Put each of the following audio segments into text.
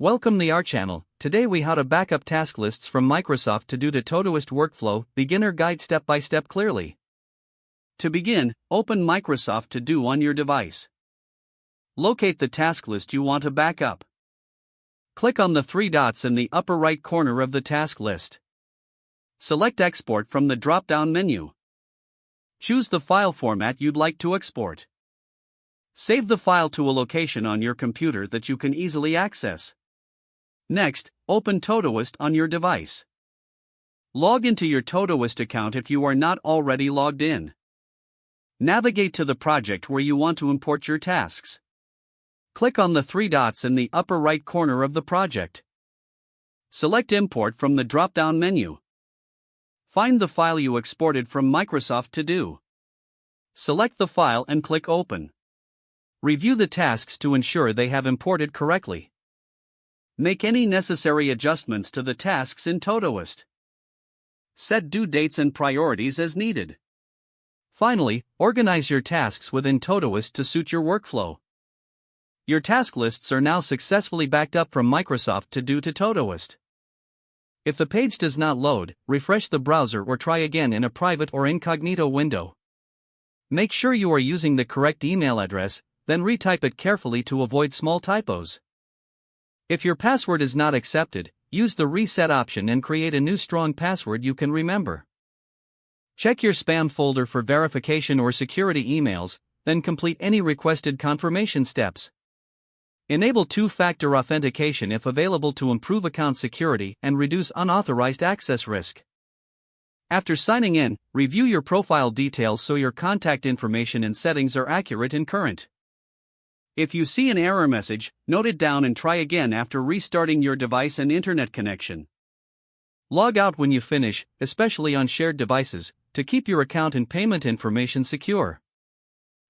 Welcome to our channel. Today we how to backup task lists from Microsoft to do the Todoist workflow, beginner guide step by step clearly. To begin, open Microsoft To Do on your device. Locate the task list you want to backup. Click on the three dots in the upper right corner of the task list. Select Export from the drop-down menu. Choose the file format you'd like to export. Save the file to a location on your computer that you can easily access. Next, open Todoist on your device. Log into your Todoist account if you are not already logged in. Navigate to the project where you want to import your tasks. Click on the three dots in the upper right corner of the project. Select Import from the drop-down menu. Find the file you exported from Microsoft To Do. Select the file and click Open. Review the tasks to ensure they have imported correctly. Make any necessary adjustments to the tasks in Todoist. Set due dates and priorities as needed. Finally, organize your tasks within Todoist to suit your workflow. Your task lists are now successfully backed up from Microsoft To Do to Todoist. If the page does not load, refresh the browser or try again in a private or incognito window. Make sure you are using the correct email address, then retype it carefully to avoid small typos. If your password is not accepted, use the reset option and create a new strong password you can remember. Check your spam folder for verification or security emails, then complete any requested confirmation steps. Enable two-factor authentication if available to improve account security and reduce unauthorized access risk. After signing in, review your profile details so your contact information and settings are accurate and current. If you see an error message, note it down and try again after restarting your device and internet connection. Log out when you finish, especially on shared devices, to keep your account and payment information secure.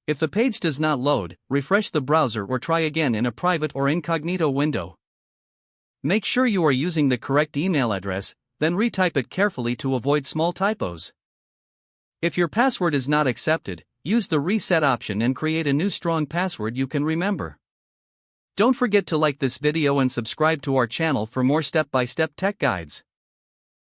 If the page does not load, refresh the browser or try again in a private or incognito window. Make sure you are using the correct email address, then retype it carefully to avoid small typos. If your password is not accepted, use the reset option and create a new strong password you can remember. Don't forget to like this video and subscribe to our channel for more step-by-step tech guides.